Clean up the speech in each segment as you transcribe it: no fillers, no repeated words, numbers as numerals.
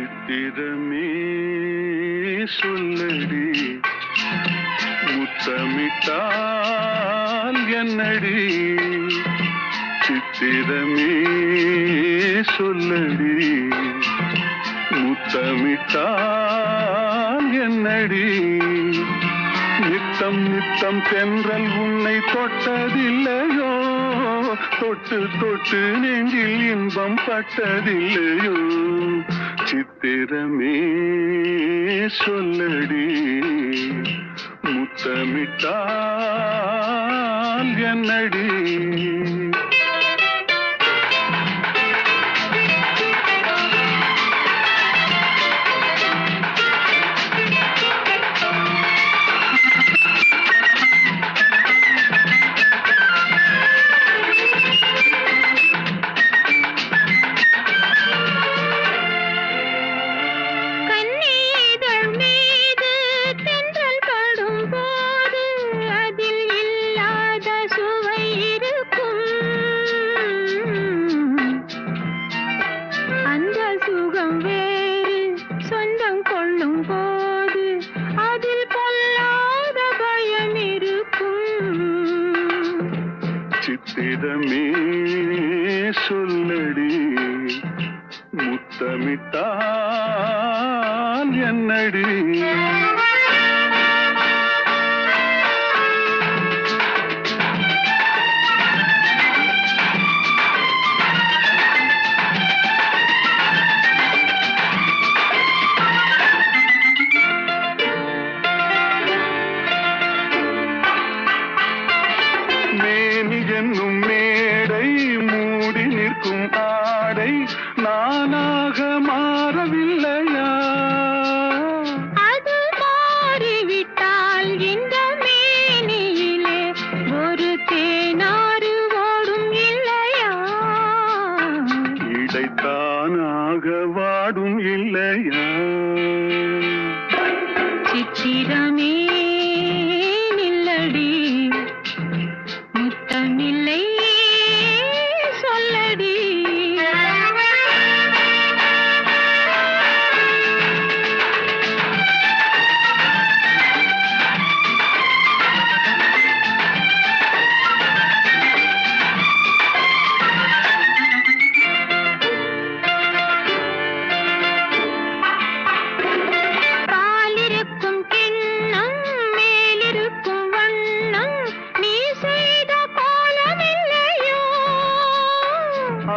சித்திரமே சொல்லடி முத்தமிட்டால் என்னடி சித்திரமே சொல்லடி முத்தமிட்டால் என்னடி நித்தம் நித்தம் தென்றல் உன்னை தொட்டதில்லையோ தொட்டு தொட்டு நெஞ்சில் இன்பம் பட்டதில்லையோ சித்திரமே சொல்லடி முத்தமிட்டால் என்னடி சித்திரமே சொல்லடி முத்தமிட்டால் என்னடி என்னும் மேடை மூடி நிற்கும் ஆடை நானாக மாறவில்லையா அது மாறிவிட்டால் இந்த மேனியிலே ஒரு தேனாறு ஓடும் இல்லையா இடைத்தானாக வாடும் இல்லையா சித்திரமே நில்லடி முத்தமில்லை சொல்லடி பாலிருக்கும் கிண்ணம் மேலிருக்கும் வண்ணம் நீ செய்த கோலமில்லையோ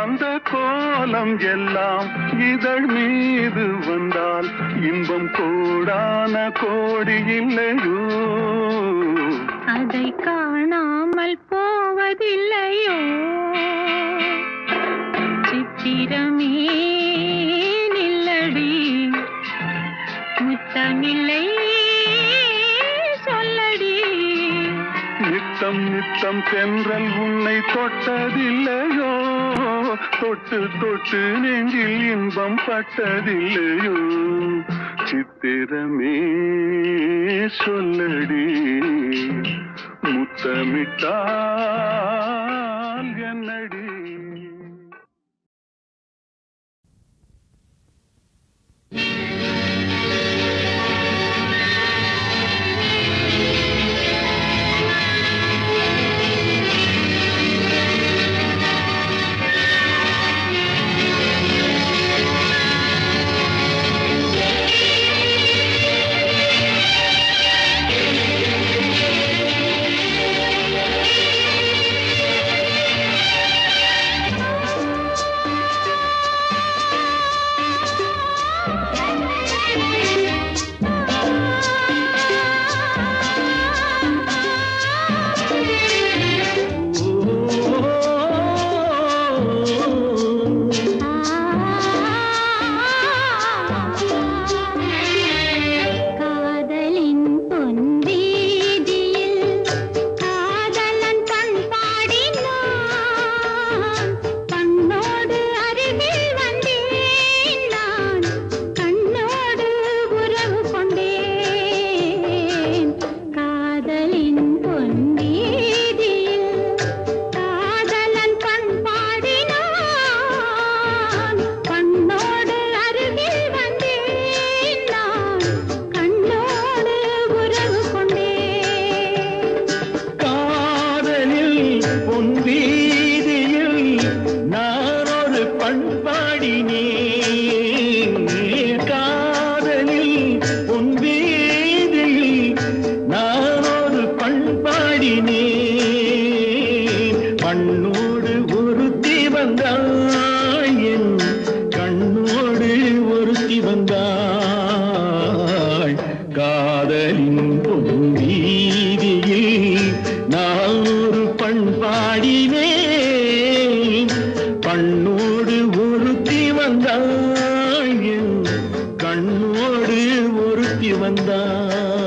அந்த கோலம் எல்லாம் இதழ் மீது வந்தால் இன்பம் கோடான கோடி இல்லையோ அதை காணாமல் போவதில்லையோ சித்திரமே நில்லடி முத்தமில்லை சொல்லடி நித்தம் நித்தம் தென்றல் உன்னை தொட்டதில்லையோ தொட்டு தொட்டு நெஞ்சில் இன்பம் பட்டதில்லையோ சித்திரமே சொல்லடி முத்தமிட்டால் என்னடி வந்தாள் காதலின் பொன்வீதியில் நான் ஒரு பண்பாடினேன் கண்ணோடு ஒருத்தி வந்தாள் என் கண்ணோடு ஒருத்தி வந்தாள்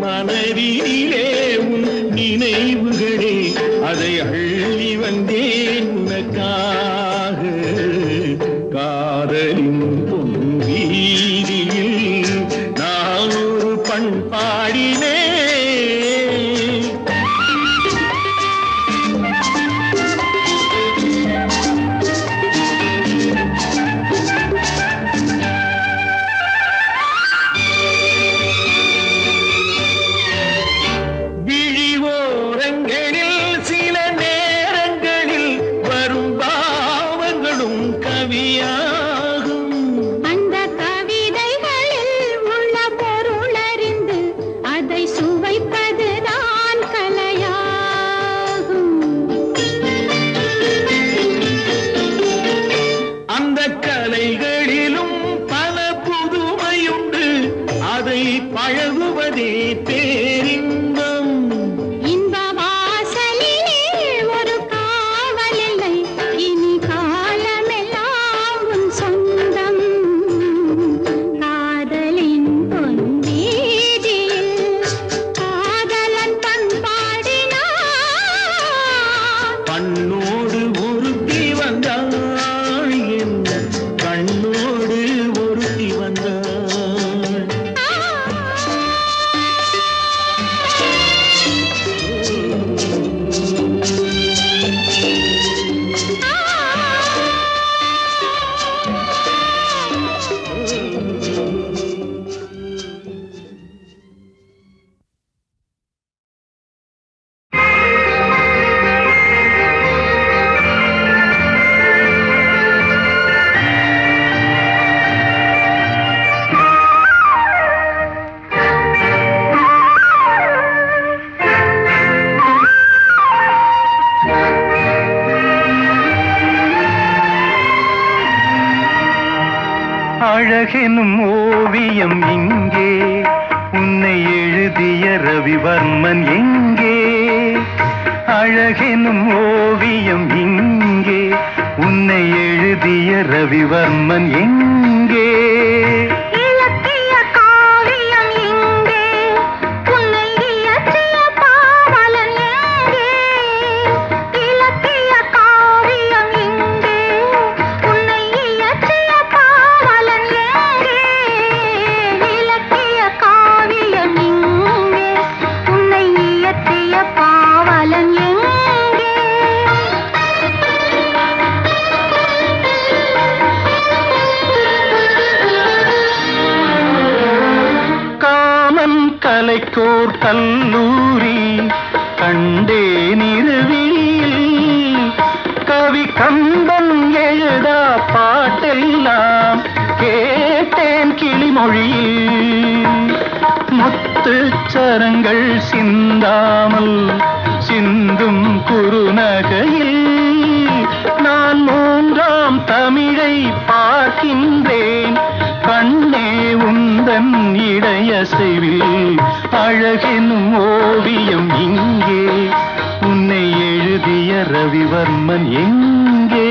மனதிலே உன் நினைவுகளே அதை அள்ளி வந்தேன் உனக்காக காதலின் பொன்வீதியில் நான் ஒரு பண்பாடினேன் பழகுவதே பேரின்பம் இந்த வாசலிலே ஒரு காவலில்லை இனி காலமெல்லாம் உன் சொந்தம் காதலின் பொன்வீதியில் காதலன் பண்பாடினான் கண்ணோடு ஒருத்தி வந்தாள் என் கண்ணோடு ஒருத்தி வந்தாள் அழகெனும் ஓவியம் இங்கே உன்னை எழுதிய ரவிவர்மன் எங்கே அழகெனும் ஓவியம் இங்கே உன்னை எழுதிய ரவிவர்மன் எங்கே கலைக்கோர் கல்லூரி கண்டேன் இரவில் கவி கம்பன் எழுதா பாட்டெல்லாம் கேட்டேன் கிளிமொழியில் முத்துச்சரங்கள் சிந்தாமல் சிந்தும் குறுநகையில் நான் மூன்றாம் தமிழை பார்க்கின்றேன் கண்ணே உந்தன் இடையசைவில் அழகெனும் ஓவியம் இங்கே உன்னை எழுதிய ரவிவர்மன் எங்கே?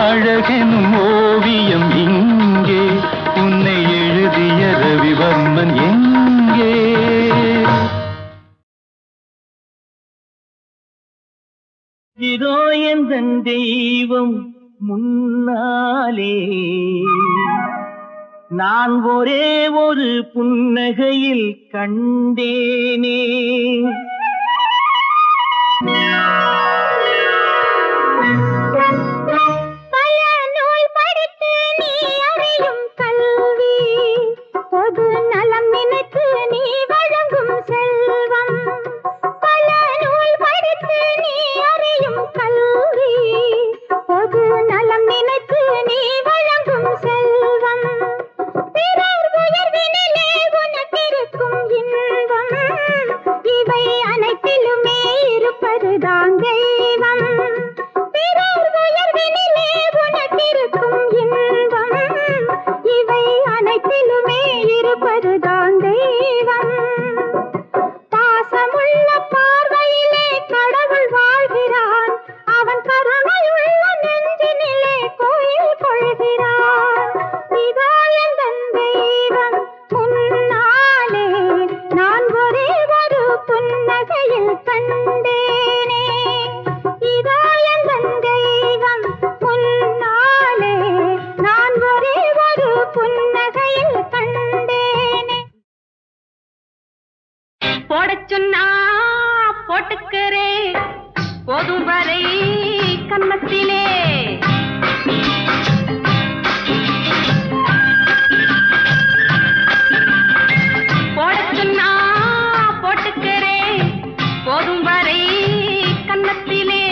அழகெனும் ஓவியம் இங்கே, உன்னை எழுதிய ரவிவர்மன் எங்கே? இதோ எந்தன் தெய்வம் முன்னாலே, நான் ஒரே ஒரு புன்னகையில் கண்டேனே. போடச் சொன்னா போட்டுக்கிறே போதும் வரை கன்னத்திலே. போடச் சொன்னா போட்டுக்கிறே போதும் வரை கன்னத்திலே.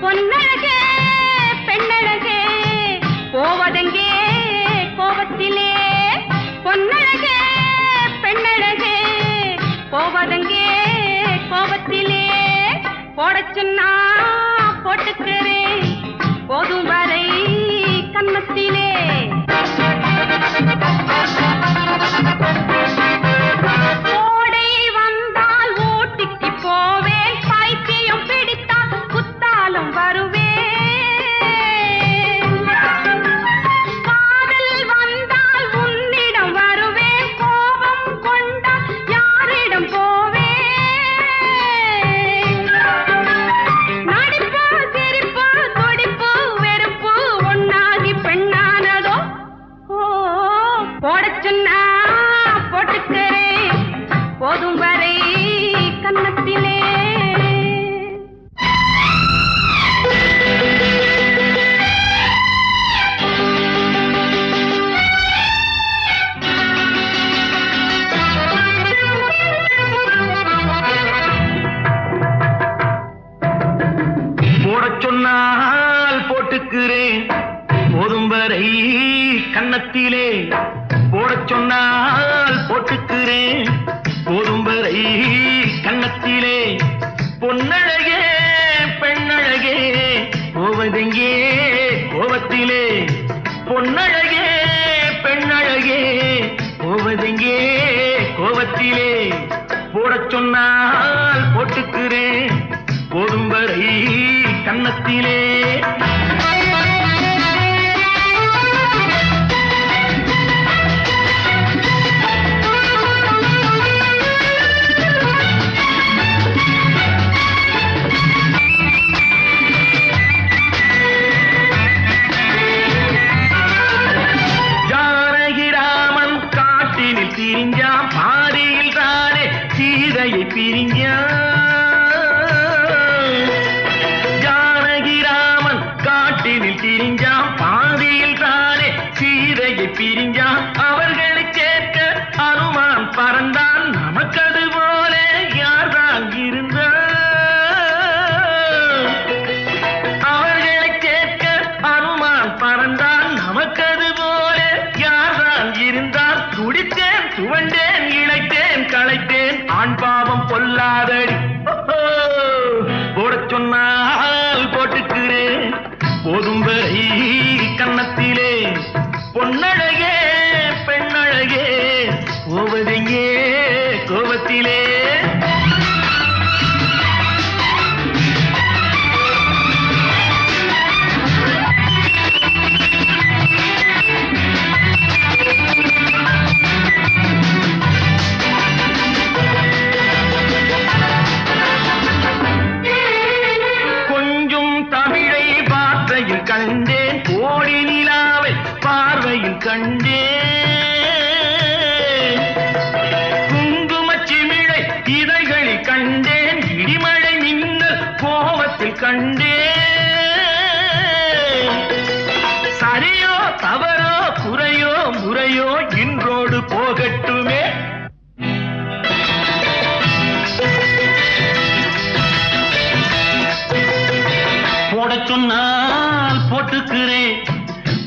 பொன்னழகே பெண்ணழகே போவதெங்கே கோபத்திலே. பொன்னழகே பெண்ணழகே போவதங்கே கோபத்திலே. போடச் சொன்னா போட்டுக்கிறே போதும் வரை கன்னத்திலே. கோடை வந்தால் ஊட்டிக்கு போவேன், பைத்தியம் பிடித்தால் குத்தாலும் வருவேன். காதல் வந்தால் உன்னிடம் வருவேன், கோபம் கொண்டால் யாரிடம் போவேன். நடிப்பு சிரிப்பு துடிப்பு வெறுப்பு ஒன்னாகி பெண்ணானதோ. போடச் சொன்னா போட்டுக்கிறேன் போதும் வரை கன்னத்திலே. போடச் சொன்னால் போட்டுக்கிறேன் போதும் வரை கன்னத்திலே. போடச் சொன்னால் போட்டுக்கிறேன் போதும் வரை கன்னத்திலே. பொன்னழகே பெண்ணழகே போவதெங்கே கோபத்திலே. பொன்னழகே பெண்ணழகே போவதெங்கே கோபத்திலே. போடச் சொன்னால் போட்டுக்கிறேன் போதும் வரை கன்னத்திலே. பிரிஞ்சான் பாதியில் தானே சீதையை பிரிஞ்சான் அவர்களை கேட்க அனுமான் பறந்தான் நமக்கது போல யார்தான் இருந்தான் அவர்களை கேட்க அனுமான் பறந்தான் நமக்கது போல யார்தான் இருந்தான் துடித்தேன் துவண்டேன் இழைத்தேன் களைத்தேன் ஆண் பாவம் பொல்லாதடி போடச் சொன்னால் போட்டுக்கிறேன் போதும் வரை கன்னத்திலே பொன்னழகே பெண்ணழகே போவதெங்கே கோபத்திலே கண்டேன் கோடி நிலாவை பார்வையில் கண்டேன் குங்குமச்சிமிழை இதழ்களில் கண்டேன் இடிமழை மின்னல் கோபத்தில் கண்டேன் சரியோ தவறோ குறையோ முறையோ இன்றோடு போகட்டுமே போடச் சொன்னால் போட்டுக்கிறேன்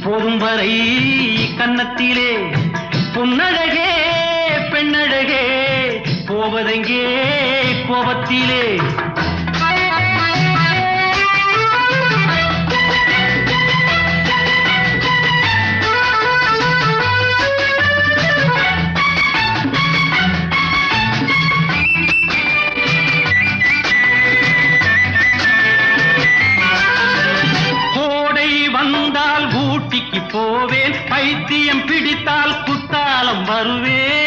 போதும் வரை கன்னத்திலே பொன்னழகே பெண்ணழகே போவதெங்கே கோபத்திலே போவேன் பைத்தியம் பிடித்தால் குத்தாலம் வருவேன்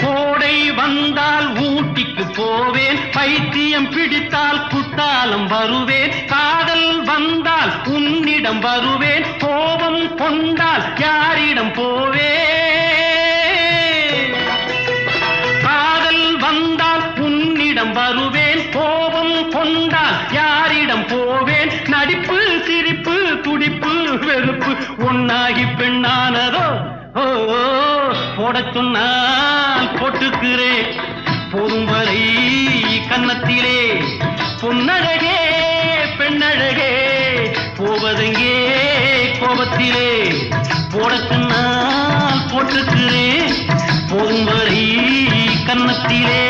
கோடை வந்தால் ஊட்டிக்கு போவேன் பைத்தியம் பிடித்தால் குத்தாலம் வருவேன் காதல் வந்தால் உன்னிடம் வருவேன் கோபம் கொண்டால் யாரிடம் போவேன் காதல் வந்தால் உன்னிடம் வருவேன் கோபம் கொண்டால் யாரிடம் போவேன் நடிப்பு சிரிப்பு துடிப்பு வெறுப்பு ஒன்னாகி பெண்ணானதோ போடச் சொன்னால் போட்டுக்கிறேன் போதும் வரை கன்னத்திலே பொன்னழகே பெண்ணழகே போவதெங்கே கோபத்திலே போடச் சொன்னால் போட்டுக்கிறேன் போதும் வரை கன்னத்திலே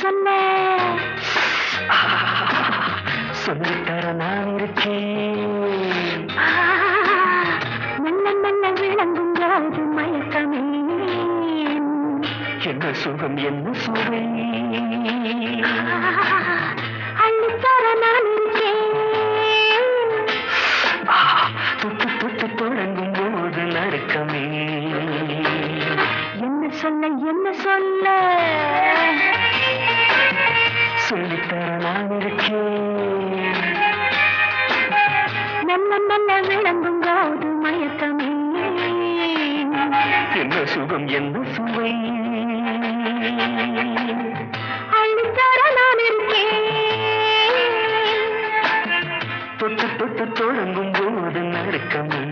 சொல்ல சொல்லித்தர நான் இருக்கேன். மெல்ல மெல்ல விளங்கும் போது மயக்கமே என்ன சுகம் என்ன சுவை அள்ளித்தர நான் இருக்கேன். தொட்டு தொட்டு தொடங்கும் போது நடுக்கமே என்ன சொல்ல என்ன சொல்ல சொல்லித்தர நான் இருக்கேன். மெல்ல மெல்ல விளங்கும் போது மயக்கமே என்ன சுகம் என்ன சுவை அள்ளித்தர நான் இருக்கேன். தொட்டு தொட்டு தொடங்கும் போது நடுக்கமே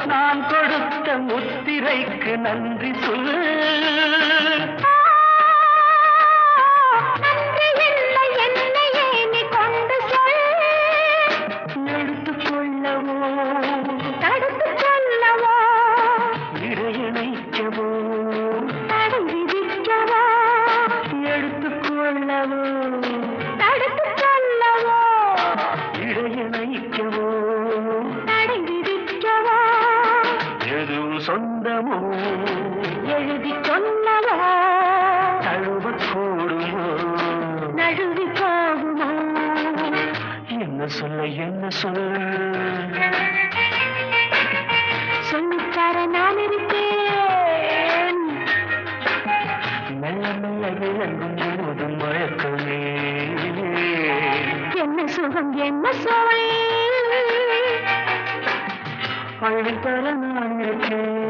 நான் கொடுத்த முத்திரைக்கு நன்றி சொல். நன்றி இல்லை என்னையே நீ கொண்டு சொல். எடுத்துக்கொள்ளவோ தடுத்து சொல்லவோ இடையணைக்கவோ தடை விதிக்கவோ எடுத்துக்கொள்ளவோ தடுத்து சொல்லவோ இடையணைக்கவோ தடை விதிக்கவோ எதுவும் சொந்தமோ எழுதி சொல்லவோ தழுவக்கூடுமோ நழுவி போகுமோ என்ன சொல்ல என்ன சொல்ல சொல்லித்தர நான் இருக்கேன். மெல்ல மெல்ல விளங்கும் போது மயக்கமே என்ன சுகம் என்ன சொல் அழைத்தர நான் இருக்கேன்.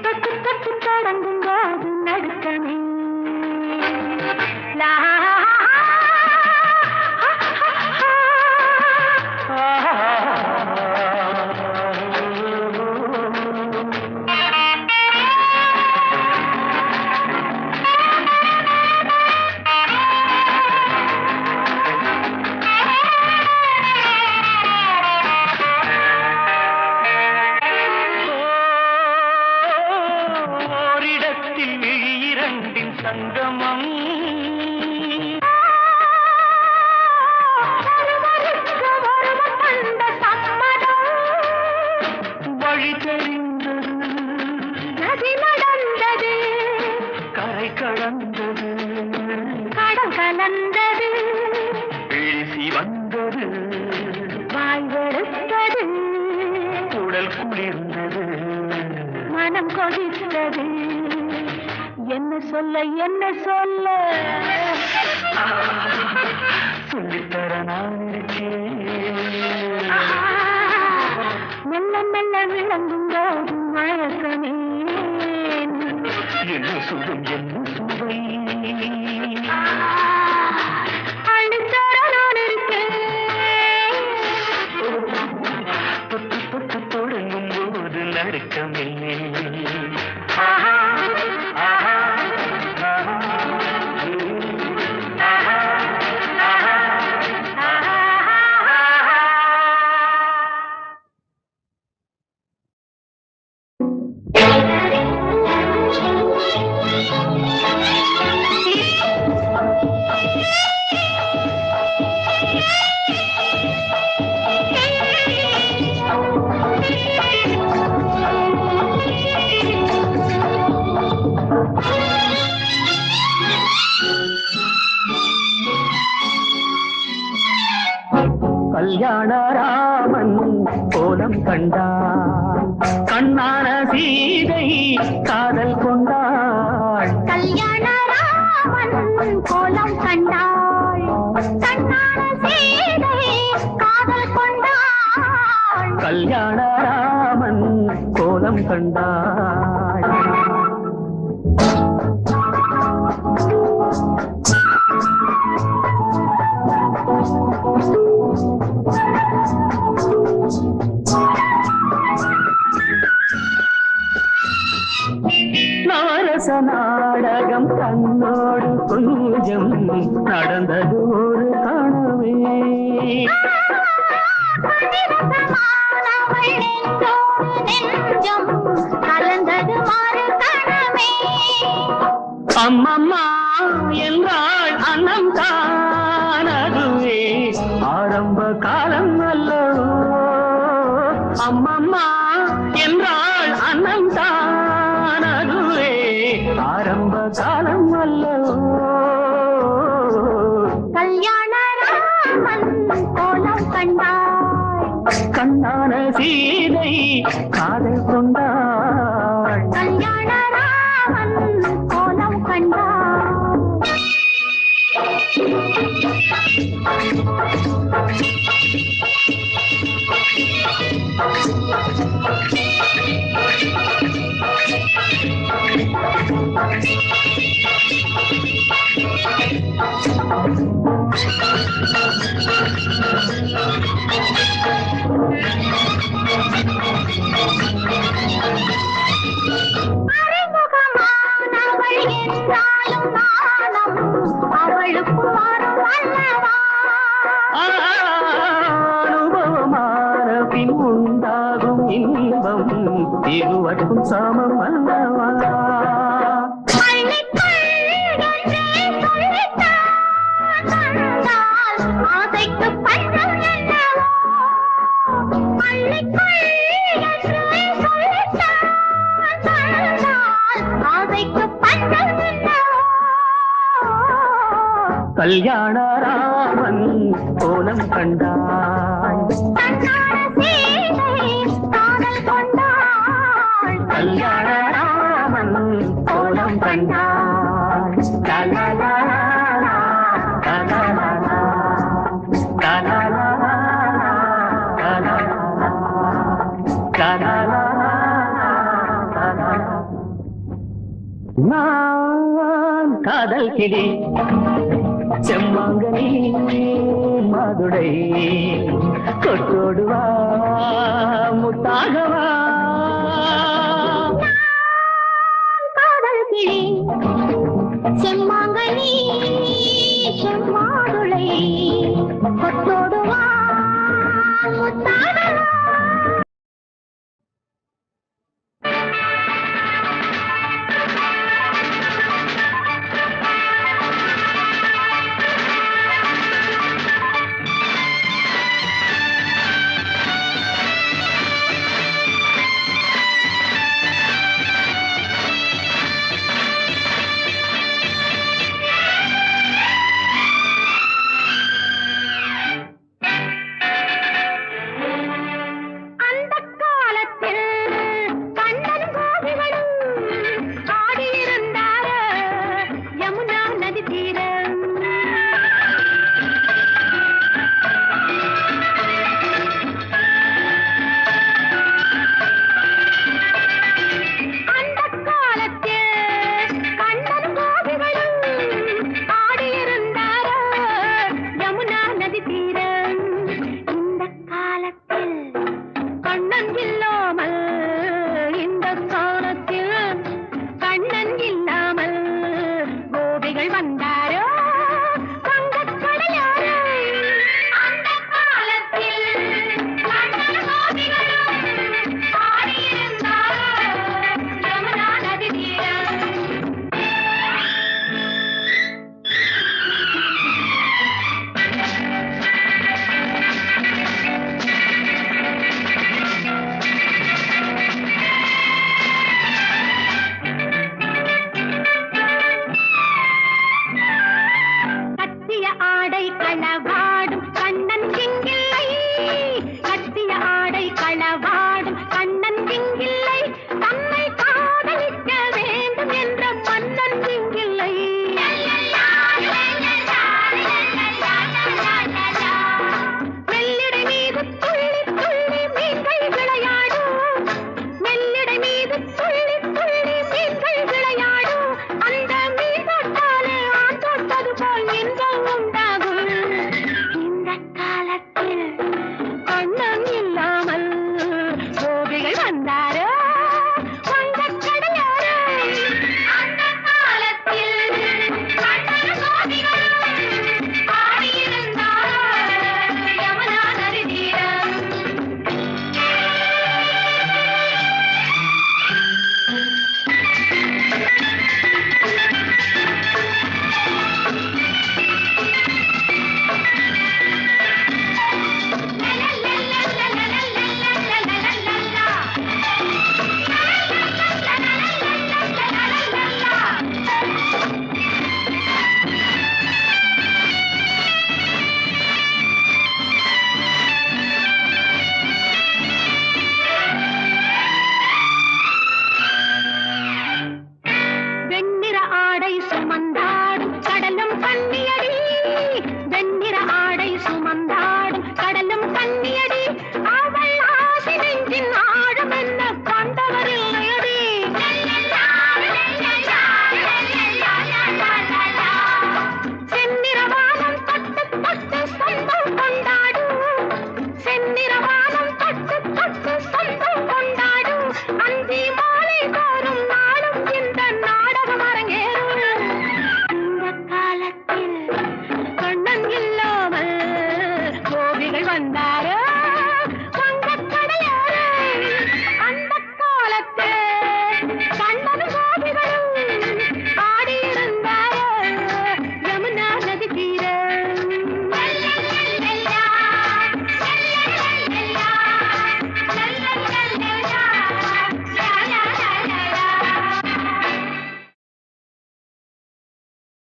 தொட்டு தொட்டு தொடங்கும் போது நடுக்கமே லா ஓரிடத்தில் விழியிரண்டின் சங்கமம் வழி தெரிந்தது நதி நடந்தது கரை கடந்தது கடல் கலந்தது பேசி வந்தது வாய் வெளுத்தது உடல் குளிர்ந்தது மனம் கொதித்தது என்ன சொல்ல என்ன சொல்ல சொல்லித்தர நான் இருக்கேன். மெல்ல மெல்ல விளங்கும் போது மயக்கமே என்ன சுகம் என்ன சுவை அள்ளித்தர நான் இருக்கேன். தொட்டு தொட்டு தொடங்கும் போது நடுக்கமே ஆஹா, ஆஹா, ஆஹா, ஆஹா, ஆஹா, ஆஹா. கல்யாண ராமன் கோலம் கண்டான் கண்ணான சீதை காதல் கொண்டாள். கல்யாண ராமன் கோலம் கண்டாள் கண்ணான சீதை காதல் கொண்டாள். கல்யாண ராமன் கோலம் கண்டாள். கொஞ்சம் நடந்தது ஒரு கனவே. கலந்தது மாறு கணமே. அம்மம்மா என்றாள் அன்னம் தானதுவே ஆரம்ப காலம் அல்லவோ. அம்மம்மா என்றாள் அன்னம் தானதுவே ஆரம்ப காலம் அல்லவோ. கல்யாண ராமன் கோலம் கண்டாய், கண்ணான சீதை காதல் கொண்டாள். கல்யாண ராமன் கோலம் கண்டாய். அறிமுகமானவள் என்றாலும் நாணம் அவளுக்கு வரும் அல்லவா. அனுபவமான பின் உண்டாகும் இன்பம் இருவருக்கும் சமம் அல்லவா. பள்ளிக்குள் என்றே சொல்லித்தான் தந்தால் ஆசைக்கு பஞ்சம் என்னவோ. பள்ளிக்குள் என்றே சொல்லித்தான் தந்தால் ஆசைக்கு பஞ்சம் என்னவோ. கல்யாண ராமன் கோலம் கண்டாய். கண்ணான சீதை காதல் கொண்டாள். கல்யாண ராமன் கோலம் கண்டாய். லலலலலா, லலலலலா, லலலலலா, லலலலலா, லலலலலா. நான் காதல் கிளி செம்மாங்கனி மதுடை கொட்டோடுவா முத்தாகவா. காதல் கிளி செம்மாங்கனி